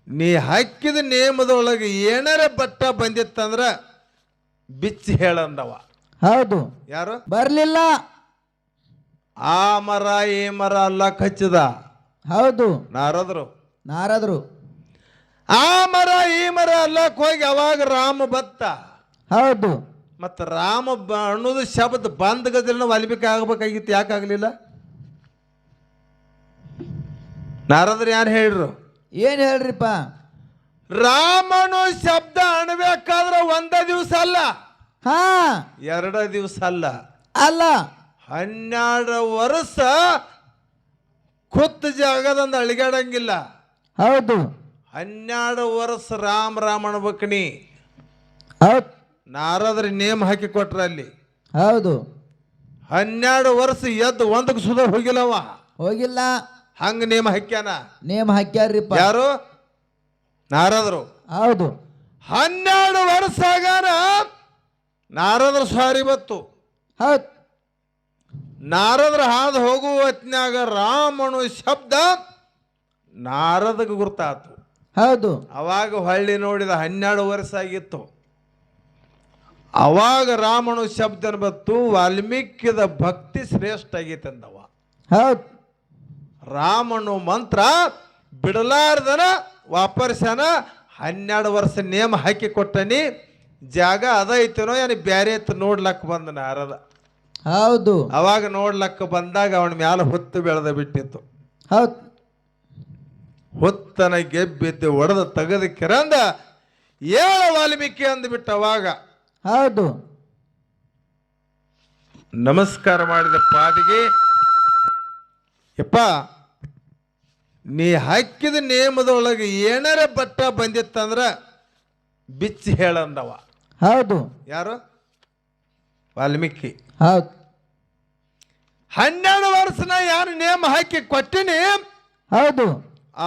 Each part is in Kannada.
ನೀ ಹಾಕಿದ ನೇಮದೊಳಗೆ ಏನಾರ ಬಟ್ಟ ಬಂದಿತ್ತಂದ್ರ ಬಿಚ್ಚಿ ಹೇಳಂದವ. ಹೌದು. ಯಾರು ಬರ್ಲಿಲ್ಲ. ಆ ಮರ ಈ ಮರ ಅಲ್ಲ ಹಚ್ಚಿದ. ಹೌದು. ನಾರದ್ರು ಆ ಮರ ಈ ಮರ ಅಲ್ಲಕ್ ಹೋಗಿ ಅವಾಗ ರಾಮ ಬತ್ತ. ಹೌದು. ಮತ್ತ ರಾಮ ಅನ್ನೋದು ಶಬ್ದ ಬಂದ್ ಗದಿಲ್ಲ ವಾಲ್ಮೀಕಿ ಆಗ್ಬೇಕಾಗಿತ್ತು, ಯಾಕಾಗ್ಲಿಲ್ಲ? ನಾರದ್ರು ಯಾರು ಹೇಳ್ರು? ಏನ್ ಹೇಳ್ರಿಪ್ಪ? ರಾಮನು ಶಬ್ದ ಅಣಬೇಕಾದ್ರೆ ಒಂದ ದಿವಸ ಅಲ್ಲ, ಹಾ 2 ದಿವಸ ಅಲ್ಲ, ಅಲ್ಲ 12 ವರ್ಷ ಕುತ್ತ ಜಾಗದಂದ ಅಳಿಗಾಡಂಗಿಲ್ಲ. ಹೌದು. 12 ವರ್ಷ ರಾಮ ಅನ್ಬೇಕನಿ. ಹೌದು. ನಾರದ್ರ ನೇಮ್ ಹಾಕಿ ಕೊಟ್ರ ಅಲ್ಲಿ. ಹೌದು. 12 ವರ್ಷ ಎದ್ದು ಒಂದಕ್ಕೆ ಸುಧಾ ಹೋಗಿಲ್ಲವ. ಹೋಗಿಲ್ಲ. ಹಂಗ ನೇಮ ಹಾಕ್ಯಾನ. ನೇಮ್ ಹಾಕ್ಯಾರ್ರಿಪ್ಪ. ಯಾರು? ನಾರದ್ರು. ಹೌದು. 12 ವರ್ಷ ಆಗಾನ ನಾರದ್ರ ಸ್ವಾರಿ ಬತ್ತು. ಹೌದು. ನಾರದ್ರ ಹಾದು ಹೋಗುವ ಹೊತ್ನ್ಯಾಗ ರಾಮನು ಶಬ್ದ ನಾರದಗ ಗುರ್ತಾತು. ಹೌದು. ಅವಾಗ ಹೊಳ್ಳಿ ನೋಡಿದ 12 ವರ್ಷ ಆಗಿತ್ತು. ಅವಾಗ ರಾಮನು ಶಬ್ದ ಬತ್ತು. ವಾಲ್ಮೀಕಿದ ಭಕ್ತಿ ಶ್ರೇಷ್ಠ ಆಗೈತೆ ಅಂದವ. ಹೌದು. ರಾಮನು ಮಂತ್ರ ಬಿಡಲಾರ್ದನ ವಾಪರ್ಸನ 12 ವರ್ಷ ನೇಮ ಹಾಕಿ ಕೊಟ್ಟನಿ. ಜಾಗ ಅದ ಐತನೋ ಏನು ಬ್ಯಾರೆ ಐತ ನೋಡ್ಲಕ್ಕ ಬಂದ ನಾರದ. ಹೌದು. ಅವಾಗ ನೋಡ್ಲಕ್ಕ ಬಂದಾಗ ಅವನ ಮ್ಯಾಲ ಹೊತ್ತು ಬೆಳೆದ ಬಿಟ್ಟಿತ್ತು. ಹೌದು. ಹೊತ್ತನ ಗೆಬ್ಬಿದ್ದು ಒಡೆದ ತೆಗೆದ ಕಿರಂದ ಏಳ ವಾಲ್ಮೀಕಿ ಅಂದ್ಬಿಟ್ಟ. ಅವಾಗ ಹೌದು. ನಮಸ್ಕಾರ ಮಾಡಿದ ಪಾದಿಗೆ, ಯಪ್ಪ ನೀ ಹಾಕಿದ ನೇಮದೊಳಗೆ ಏನಾರ ಬಟ್ಟ ಬಂದಿತ್ತಂದ್ರ ಬಿಚ್ಚಿ ಹೇಳಂದವ. ಹೌದು. ಯಾರು? ವಾಲ್ಮೀಕಿ. ಹೌದು. 12 ವರ್ಷನ ಯಾರು ನೇಮ ಹಾಕಿ ಕೊಟ್ಟಿನಿ, ಹೌದು.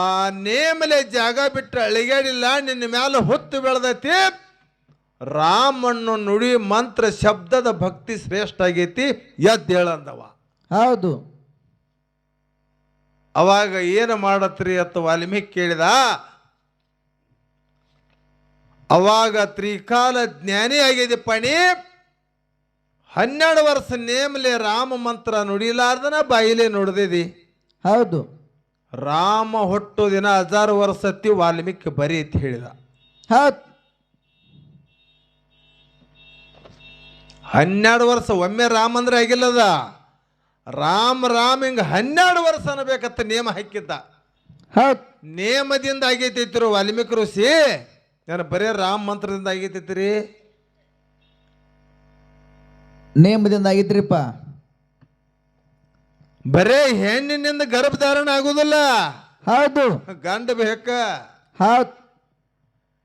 ಆ ನೇಮಲೆ ಜಾಗ ಬಿಟ್ಟು ಅಳಿಗಾಡಿಲ್ಲ, ನಿನ್ನ ಮ್ಯಾಲ ಹೊತ್ತು ಬೆಳೆದೈತಿ. ರಾಮನ್ನು ನುಡಿ ಮಂತ್ರ ಶಬ್ದದ ಭಕ್ತಿ ಶ್ರೇಷ್ಠ ಆಗೈತಿ, ಎದ್ದು ಹೇಳಂದವ. ಹೌದು. ಅವಾಗ ಏನು ಮಾಡತ್ರಿ ಅಂತ ವಾಲ್ಮೀಕಿ ಕೇಳಿದ. ಅವಾಗ ತ್ರಿಕಾಲ ಜ್ಞಾನಿ ಆಗಿದೆ ಪಣಿ. 12 ವರ್ಷ ನೇಮಲೆ ರಾಮ ಮಂತ್ರ ನುಡಿಲಾರ್ದನ ಬಾಯಿಲೆ ನುಡಿದಿದಿ. ಹೌದು. ರಾಮ ಹುಟ್ಟು ದಿನ 1000 ವರ್ಷ ಅತ್ತಿ ವಾಲ್ಮೀಕಿ ಬರೀ ಅಂತ ಹೇಳಿದ. ಹೌದು. 12 ವರ್ಷ ಒಮ್ಮೆ ರಾಮ ಅಂದ್ರೆ ಆಗಿಲ್ಲದ. ರಾಮ ಹಿಂಗ 12 ವರ್ಷ ಅನ್ನಬೇಕತ್ತ ನೇಮ ಹಾಕಿದ್ದ. ಹೌದು. ನೇಮದಿಂದ ಆಗೈತಿದ್ರು ವಾಲ್ಮೀಕಿ ಋಷಿ. ನಾನು ಬರೇ ರಾಮ ಮಂತ್ರದಿಂದ ಆಗೈತಿತ್ರಿ. ನೇಮದಿಂದ ಆಗಿದ್ರಿಪ್ಪ. ಬರೇ ಹೆಣ್ಣಿನಿಂದ ಗರ್ಭಧಾರಣ ಆಗುದಿಲ್ಲ. ಹೌದು. ಗಂಡ ಬೇಕ. ಹೌದು.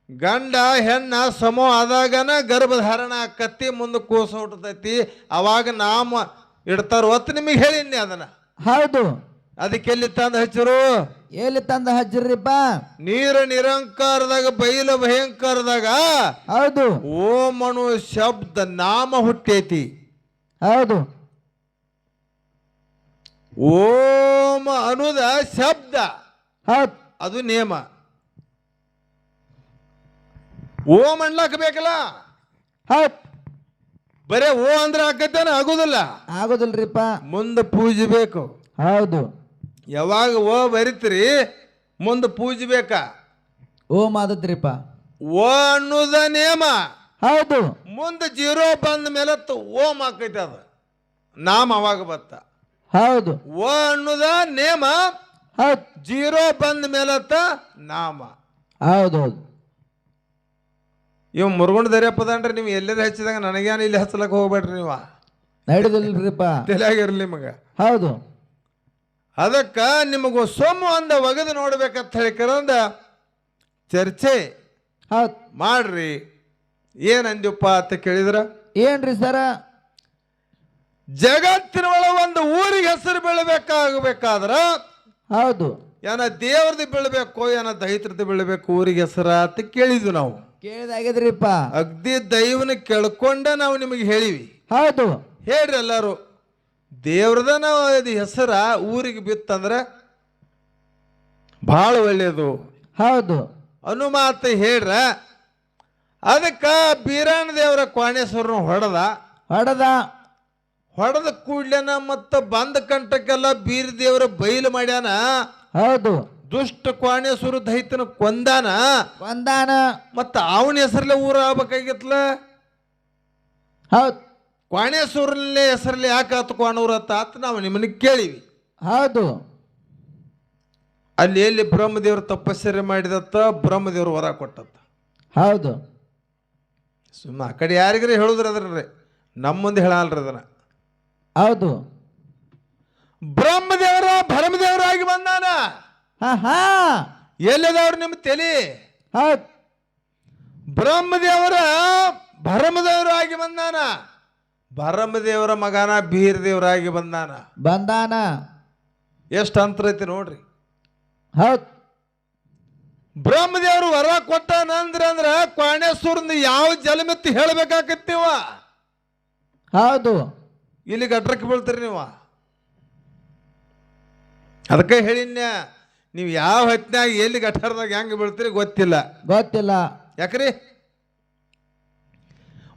ಗಂಡ ಹೆಣ್ಣ ಸಮ ಆದಾಗನ ಗರ್ಭಧಾರಣ ಆಕತ್ತಿ, ಮುಂದೆ ಕೂಸ ಹುಟ್ಟತೈತಿ. ಅವಾಗ ನಾಮ ಇಡ್ತಾರ. ಹೊತ್ತು ನಿಮಗೆ ಹೇಳಿನಿ ಅದನ್ನ. ಹೌದು. ಅದಕ್ಕೆ ಎಲ್ಲಿ ತಂದು ಹಚ್ಚರು? ಎಲ್ಲಿ ತಂದ ಹಜ್ರಿಪ್ಪ? ನೀರ ನಿರಂಕಾರದಾಗ ಬೈಲ ಭಯಂಕರದಾಗ ಹೌದು. ಓಮನು ಶಬ್ದ ನಾಮ ಹುಟ್ಟೈತಿ. ಹೌದು. ಓಂ ಅನ್ನುದ ಶಬ್ದ, ಹೌದು. ಅದು ನೇಮ. ಓಂ ಅನ್ಲಾಕ ಬೇಕಲ್ಲ. ಹೌದು. ಬರೇ ಓ ಅಂದ್ರೆ ಆಕತ್ತೇನ? ಆಗುದಿಲ್ಲ. ಆಗುದಿಲ್ರಿಪ್ಪ. ಮುಂದೆ ಪೂಜೆ ಬೇಕು. ಹೌದು. ಯಾವಾಗ ಓ ಬರಿತ್ರಿ ಮುಂದೆ ಪೂಜೆ ಬೇಕಾ? ಓಂ ಆದದ್ರಿಪ್ಪ. ಓ ಅನ್ನುದ ನೇಮ. ಹೌದು. ಮುಂದೆ 0 ಬಂದ ಮೇಲೆ ಓಂ ಆಕೈತಿ, ಅದು ನಾಮ ಅವಾಗ ಬತ್ತ. ಹೌದು. ಓ ಅನ್ನುದ ನೇಮ. ಹೌದು. 0 ಬಂದ ಮೇಲತ್ತ ನಾಮ. ಹೌದು. ಹೌದು. ಇವ್ ಮುರುಗುಂಡ ದರ್ಯಾಪದನ್ರಿ. ನೀವು ಎಲ್ಲರೂ ಹಚ್ಚಿದಾಗ ನನಗೇನು ಇಲ್ಲಿ ಹಚ್ಚಲಕ್ಕೆ ಹೋಗ್ಬೇಡ್ರಿ. ನೀವು ನಡೆದಿಲ್ರಿಪ್ಪ. ತಲೆಯಾಗಿರ್ಲಿ ನಿಮಗ. ಹೌದು. ಅದಕ್ಕ ನಿಮಗೂ ಸೊಮ್ಮು ಅಂದ ಒಗದು ನೋಡ್ಬೇಕಂತ ಹೇಳಿಕರಂದ ಚರ್ಚೆ ಹೌದು ಮಾಡ್ರಿ. ಏನಂದ್ಯಪ್ಪ ಅಂತ ಕೇಳಿದ್ರ, ಏನ್ರಿ ಸರ? ಜಗತ್ತಿನ ಒಳ ಒಂದು ಊರಿಗೆ ಹೆಸರು ಬೀಳಬೇಕಾಗಬೇಕಾದ್ರ ಹೌದು. ಏನ ದೇವ್ರದ್ದು ಬೀಳ್ಬೇಕು, ಏನ ದೈತ್ರದ್ದು ಬೀಳ್ಬೇಕು ಊರಿಗೆ ಹೆಸರ ಅಂತ ಕೇಳಿದ್ವಿ ನಾವು. ಕೇಳಿದಾಗಿದ್ರಿಪ್ಪ. ಅಗ್ದಿ ದೈವನ ಕೇಳ್ಕೊಂಡ ನಾವು ನಿಮಗೆ ಹೇಳಿವಿ. ಹೌದು. ಹೇಳ್ರಿ ಎಲ್ಲಾರು. ದೇವ್ರದ ನಾವು ಅದು ಹೆಸರ ಊರಿಗೆ ಬಿತ್ತಂದ್ರೆ ಬಹಳ ಒಳ್ಳೆಯದು. ಹೌದು. ಅನುಮಾತ ಹೇಳ್ರ ಅದಕ್ಕೆ ಬೀರಣ್ಣ ದೇವರ ಕ್ವಾಣೇಶ್ವರನ ಹೊಡೆದ ಕೂಡ್ಲೇನ ಮತ್ತು ಬಂದ ಕಂಟಕ್ಕೆಲ್ಲ ಬೀರ ದೇವರ ಬಯಲು ಮಾಡ್ಯಾನ. ಹೌದು. ದುಷ್ಟ ಕ್ವಾಣೇಶ್ವರ ದೈತನ ಕೊಂದಾನ. ಮತ್ತ ಅವನ ಹೆಸರಲ್ಲೇ ಊರ ಆಗ್ಬೇಕಾಗಿತ್ಲ. ಹೌದು. ಕ್ವಾಣೇಶ್ವರಲ್ಲೇ ಹೆಸರಲ್ಲಿ ಯಾಕೆ ಆತು ಕ್ವಾಣೂರ ಆತ ನಾವು ನಿಮ್ಮನ್ನ ಕೇಳಿವಿ. ಹೌದು. ಅಲ್ಲಿ ಎಲ್ಲಿ ಬ್ರಹ್ಮದೇವ್ರ ತಪಸ್ಸರೆ ಮಾಡಿದತ್ತ ಬ್ರಹ್ಮದೇವ್ರ ವರ ಕೊಟ್ಟತ್ತ. ಹೌದು. ಸುಮ್ಮ ಆ ಕಡೆ ಯಾರಿಗಾರ ಹೇಳುದ್ರಿ ಅದ್ರಿ, ನಮ್ಮ ಮುಂದೆ ಹೇಳಲ್ರಿ ಅದನ್ನ. ಹೌದು. ಬ್ರಹ್ಮದೇವರ ಭರಮದೇವರಾಗಿ ಬಂದಾನ. ಎಲ್ಲಿದವ್ರು ನಿಮ್ಮ ತಲೆ? ಹೌದು. ಬ್ರಹ್ಮದೇವರ ಭರಮದೇವರಾಗಿ ಬಂದಾನ. ಭರಮದೇವರ ಮಗನ ಬೀರ ದೇವರಾಗಿ ಬಂದಾನ. ಎಷ್ಟು ಅಂತರ ಐತಿ ನೋಡ್ರಿ. ಹೌದು. ಬ್ರಹ್ಮದೇವರು ವರ ಕೊಟ್ಟಾನಂದ್ರ ಕ್ವಾಣೇಶ್ವರನ ಯಾವ ಜಲಮೆತ್ತಿ ಹೇಳ್ಬೇಕಾಕತ್ತೀವ. ಹೌದು. ಇಲ್ಲಿ ಗಟ್ರಕ್ಕೆ ಬೀಳ್ತೀರಿ ನೀವು. ಅದಕ್ಕೆ ಹೇಳಿನ್ಯ, ನೀವು ಯಾವ ಹೊತ್ನ್ಯಾಗ ಎಲ್ಲಿ ಗಠರದಾಗ ಹೆಂಗೆ ಬೀಳ್ತೀರಿ ಗೊತ್ತಿಲ್ಲ. ಯಾಕ್ರಿ?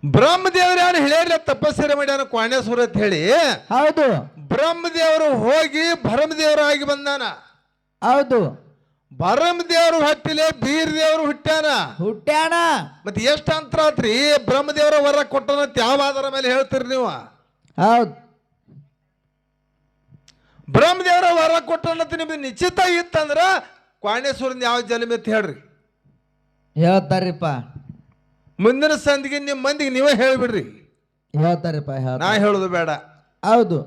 ಬ್ರಹ್ಮದೇವ್ರ ಯಾರು ಹೇಳ್ಯಾರ ತಪಸ್ಸರೆ ಮಾಡ್ಯಾನ ಕ್ವಾಣೇಶ್ವರ ಅಂತ ಹೇಳಿ. ಹೌದು. ಬ್ರಹ್ಮದೇವರು ಹೋಗಿ ಭರಮದೇವರಾಗಿ ಬಂದಾನ. ಹೌದು. ಭರಮದೇವರು ಹಟ್ಟಿಲೆ ಬೀರ ದೇವರು ಹುಟ್ಟ್ಯಾನ. ಮತ್ತೆ ಎಷ್ಟು ಅಂತರ ಆತ್ರಿ? ಬ್ರಹ್ಮದೇವರ ವರ ಕೊಟ್ಟನಂತ ಯಾವ ಆಧಾರ ಮೇಲೆ ಹೇಳ್ತೀರಿ ನೀವು? ಹೌದು. ಬ್ರಹ್ಮದೇವರ ವರ ಕೊಟ್ಟನಂತ ನಿಮ್ಗೆ ನಿಶ್ಚಿತ ಇತ್ತಂದ್ರ ಕ್ವಾಣೇಶ್ವರನ್ ಯಾವ ಜಲಮೆತ್ತಿ ಹೇಳ್ರಿ. ಹೇಳ್ತಾರಿಪ್ಪ. ಮುಂದಿನ ಸಂದಿಗೆ ನಿಮ್ಮ ಮಂದಿಗೆ ನೀವೇ ಹೇಳ್ಬಿಡ್ರಿ. ಹೇಳ್ತಾರಿಪ್ಪ. ನಾ ಹೇಳುದು ಬೇಡ. ಹೌದು.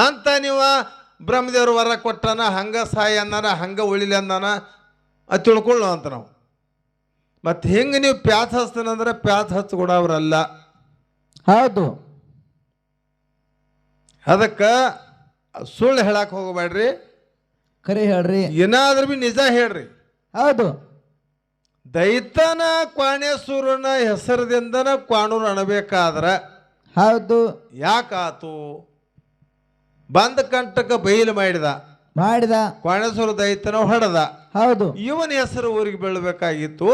ಅಂತ ನೀವು ಬ್ರಹ್ಮದೇವ್ರ ವರ ಕೊಟ್ಟಾನ, ಹಂಗ ಸಾಯಿ ಅಂದಾನ, ಹಂಗ ಉಳಿಲಿ ಅಂದಾನ ಅದು ತಿಳ್ಕೊಳ್ಳೋ ಅಂತ ನಾವು. ಮತ್ತೆ ಹಿಂಗೆ ನೀವು ಪ್ಯಾಚ್ ಹಚ್ತಾನಂದ್ರೆ ಪ್ಯಾಚ್ ಹಚ್ಕೊಡವ್ರಲ್ಲ. ಹೌದು. ಅದಕ್ಕೆ ಸುಳ್ಳು ಹೇಳಕ್ ಹೋಗಬೇಡ್ರಿ, ಖರೆ ಹೇಳ್ರಿ. ಏನಾದ್ರೂ ಬಿ ನಿಜ ಹೇಳ್ರಿ. ಹೌದು. ದೈತನ ಕ್ವಾಣೇಶ್ವರನ ಹೆಸರದಿಂದನ ಕ್ವಾಣೂರು ಅಣಬೇಕಾದ್ರ ಹೌದು. ಯಾಕಾತು? ಬಂದ ಕಂಟಕ ಬಯಲು ಮಾಡಿದ ಕ್ವಾಣೇಶ್ವರ ದೈತನ ಹೊಡೆದ. ಹೌದು. ಇವನ ಹೆಸರು ಊರಿಗೆ ಬೀಳ್ಬೇಕಾಗಿತ್ತು.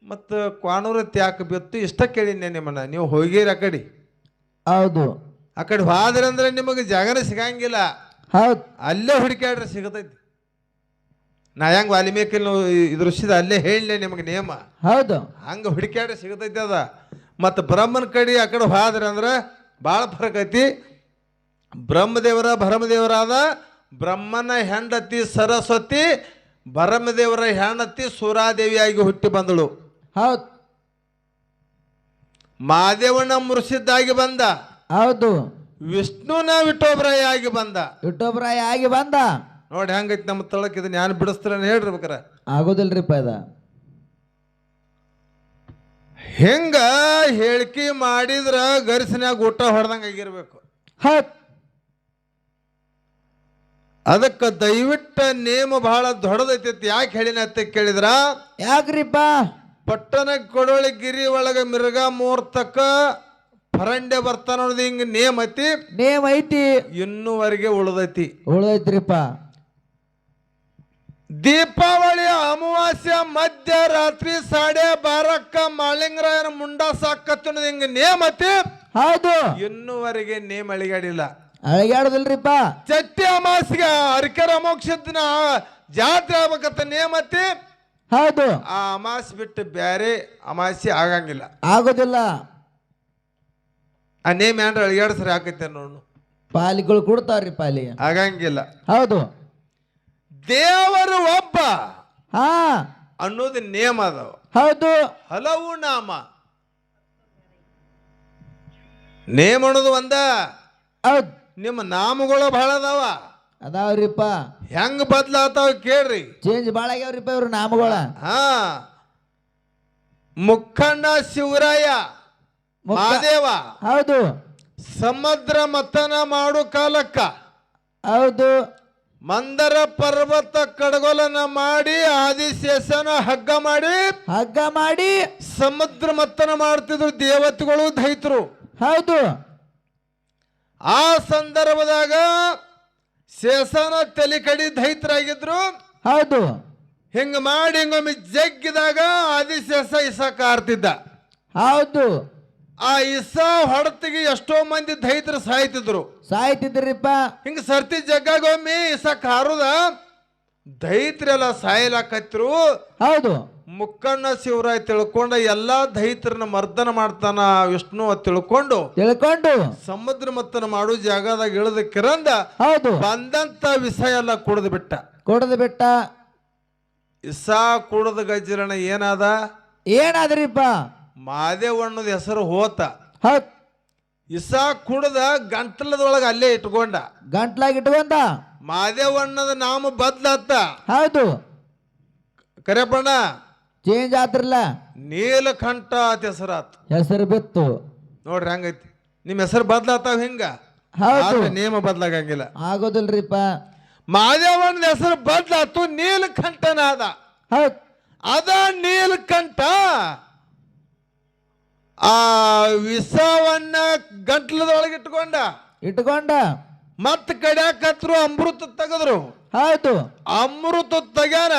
ಮತ್ತು ಕ್ವಾಣೂರು ಯಾಕೆ ಬಿತ್ತು ಇಷ್ಟ ಕೇಳಿದ್ನೆ ನಿಮ್ಮನ್ನ. ನೀವು ಹೋಗಿರಿ ಆ ಕಡೆ. ಹೌದು. ಆ ಕಡೆ ಹೋದ್ರಿ ಅಂದ್ರೆ ನಿಮಗೆ ಜಾಗನ ಸಿಗಂಗಿಲ್ಲ. ಹೌದು. ಅಲ್ಲೇ ಹುಡುಕಾಡ್ರಿ ಸಿಗತೈತಿ. ನಾ ಹೆಂಗ್ ವಾಲ್ಮೀಕಿ ದೃಶ್ಯದ ಅಲ್ಲೇ ಹೇಳಲೆ ನಿಮಗೆ ನೇಮ. ಹೌದು. ಹಂಗ ಹುಡುಕಾಡ್ರಿ ಸಿಗತೈತಿ ಅದ. ಮತ್ತು ಬ್ರಹ್ಮನ ಕಡೆ ಆ ಕಡೆ ಹೋದ್ರಿ ಅಂದ್ರೆ ಭಾಳ ಫರಕ್ ಐತಿ. ಬ್ರಹ್ಮದೇವರ ಭರಮದೇವರಾದ ಬ್ರಹ್ಮನ ಹೆಂಡತಿ ಸರಸ್ವತಿ ಭರಮದೇವರ ಹೆಂಡತಿ ಸೂರಾದೇವಿಯಾಗಿ ಹುಟ್ಟಿ ಬಂದಳು. ಹೌದು. ಮಾದೇವನ ಮುರ್ಸಿದ್ದಾಗಿ ಬಂದ. ಹೌದು. ವಿಷ್ಣುನ ವಿಠೋಬರಾಯಾಗಿ ಬಂದ. ನೋಡಿ ಹೆಂಗೈತಿ ನಮ್ಮ ತಳಕ್. ಇದನ್ನ ಯಾರು ಬಿಡಿಸ್ತಾರ ಹೇಳ್ರಿ. ಆಗೋದಿಲ್ರಿಪ್ಪ ಇದ. ಹೆಂಗ ಹೇಳಿಕೆ ಮಾಡಿದ್ರ ಗರಿಸಿನ್ಯಾಗ ಊಟ ಹೊಡೆದಂಗ ಆಗಿರ್ಬೇಕು. ಅದಕ್ಕೆ ದಯವಿಟ್ಟ ನೇಮ ಬಹಳ ದೊಡ್ಡದೈತಿ. ಯಾಕೆ ಹೇಳಿನ ಅಂತ ಕೇಳಿದ್ರ, ಯಾಕ್ರಿಪ್ಪ? ಪಟ್ಟಣ ಕೊಡೋಳಿ ಗಿರಿ ಒಳಗ ಮಿರ್ಗ ಮುಹೂರ್ತಕ್ಕ ಪರಂಡೆ ಬರ್ತಾನ ಅನ್ನೋದು ಹಿಂಗ ನೇಮ ಐತಿ. ಇನ್ನೂವರೆಗೆ ಉಳ್ದೈತ್ರಿಪ್ಪ. ದೀಪಾವಳಿ ಅಮಾವಾಸ್ಯ ಮಧ್ಯರಾತ್ರಿ 12:30 ಮಾಳಿಂಗರಾಯನ ಮುಂಡ ಸಾಕತ್ತ ಹಿಂಗ ನೇಮ ಐತಿ. ಹೌದು. ಇನ್ನೂವರೆಗೆ ನೇಮ ಅಳಿಗಾಡಿಲ್ಲ. ಅಳಿಗಾಡೋದಿಲ್ರಿಪ್ಪ. ಚಟ್ಟಿ ಅಮಾಸ್ಯ ಅರಿಕರ ಮೋಕ್ಷದ ಜಾತ್ರೆ ಆಗ್ಬೇಕಂತ ನೇಮತಿ. ಹೌದು. ಆ ಅಮಾಸ್ಯ ಬಿಟ್ಟು ಬೇರೆ ಅಮಾಸ್ಯೆ ಆಗಂಗಿಲ್ಲ. ಆಗೋದಿಲ್ಲ. ಆ ನೇಮ ಏನ್ರ ಅಳಿಗಾಡ್ಸ್ರಿ ಹಾಕೈತೆ ನೋಡು. ಪಾಲಿಗಳು ಕೊಡ್ತಾವ್ರಿ ಪಾಲಿ. ಆಗಂಗಿಲ್ಲ. ಹೌದು. ದೇವರು ಒಬ್ಬ ಅನ್ನೋದು ನೇಮ ಅದಾವ. ಹೌದು. ಹಲವು ನಾಮ. ನೇಮ ಅನ್ನೋದು ಒಂದ. ಹೌದು. ನಿಮ್ಮ ನಾಮಗಳು ಬಹಳ ಅದಾವ್ರಿಪ್ಪ. ಹೆಂಗ್ ಬದ್ಲಾತಾವ ಕೇಳ್ರಿ. ಚೇಂಜ್ ಬಾಳ ಆಗ್ಯಾವ್ರಿಪ್ಪ ಇವ್ರ ನಾಮಗಳ. ಮುಖಂಡ ಶಿವರಾಯ ಮಹಾದೇವ. ಹೌದು. ಸಮುದ್ರ ಮಥನ ಮಾಡು ಕಾಲಕ್ಕ. ಹೌದು. ಮಂದರ ಪರ್ವತ ಕಡಗೋಲನ ಮಾಡಿ ಆದಿಶೇಷನ ಹಗ್ಗ ಮಾಡಿ ಸಮುದ್ರ ಮಥನ ಮಾಡ್ತಿದ್ರು ದೇವತೆಗಳು ದೈತರು. ಹೌದು. ಆ ಸಂದರ್ಭದಾಗ ಶೇಷನ ತಲೆ ಕಡಿ ದೈತರಾಗಿದ್ರು. ಹೌದು. ಹಿಂಗ ಮಾಡಿ ಹಿಂಗೊಮ್ಮೆ ಜಗ್ಗಿದಾಗ ಆದಿಶೇಷ ಇಸ ಕಾರ್ತಿದ್ದ. ಹೌದು. ಆ ಇಸ ಹೊಡತಿಗೆ ಎಷ್ಟೋ ಮಂದಿ ದೈತ್ರು ಸಾಯ್ತಿದ್ರು. ಸಾಯ್ತಿದ್ರಿಪ್ಪ. ಹಿಂಗ ಸರ್ತಿ ಜಗ್ಗಾಗೊಮ್ಮೆ ಇಸ ಕಾರುದ ದೈತ್ರೆಲ್ಲ ಸಾಯಲಾಕತ್ರು. ಹೌದು. ಮುಕ್ಕಣ್ಣ ಶಿವರಾಯ ತಿಳ್ಕೊಂಡ ಎಲ್ಲಾ ದೈತ್ರನ ಮರ್ದನ ಮಾಡ್ತಾನ ವಿಷ್ಣು ತಿಳ್ಕೊಂಡು ಸಮುದ್ರ ಮತ್ತನ ಮಾಡೋ ಜಾಗದಾಗ ಇಳಿದ ಕಿರಂದ ಹೌದು ಬಂದಂತ ವಿಷ ಎಲ್ಲ ಕುಡಿದು ಬಿಟ್ಟ. ಇಸ ಕುಡದ ಗಜ್ಜರಣ ಏನಾದ್ರಿಪ್ಪ? ಮಾದೇವಣ್ಣದ ಹೆಸರು ಹೋತ. ಹೌದ್. ಇಸ ಕುಡದ ಗಂಟಲದೊಳಗ ಅಲ್ಲೇ ಇಟ್ಕೊಂಡ. ಮಾದೇವಣ್ಣದ ನಾಮ ಬದ್ಲಾತ. ಹೌದು. ಕರೆಪಣ್ಣ ಚೇಂಜ್ ಆತ್ರಲ್ಲ. ನೀಲಕಂಠ ಅಂತ ಹೆಸರು ಬಿತ್ತು ನೋಡ್ರಿ. ಹಂಗೈತಿ ನಿಮ್ ಹೆಸರು ಬದ್ಲಾತಾವ. ಹಿಂಗ ನೇಮ ಬದ್ಲಾಗಂಗಿಲ್ಲ. ಆಗೋದಿಲ್ರಿಪ್ಪ. ಮಾದೇವಣ್ಣದ ಹೆಸರು ಬದ್ಲಾತು, ನೀಲಕಂಠನಾದ. ಅದ ನೀಲಕಂಠ ಆ ವಿಷವನ್ನ ಗಂಟ್ಲದೊಳಗೆ ಇಟ್ಕೊಂಡ ಮತ್ ಕಡ್ಯಾಕತ್ರು ಅಮೃತ ತೆಗದ್ರು. ಹೌದು. ಅಮೃತ ತೆಗ್ಯಾನ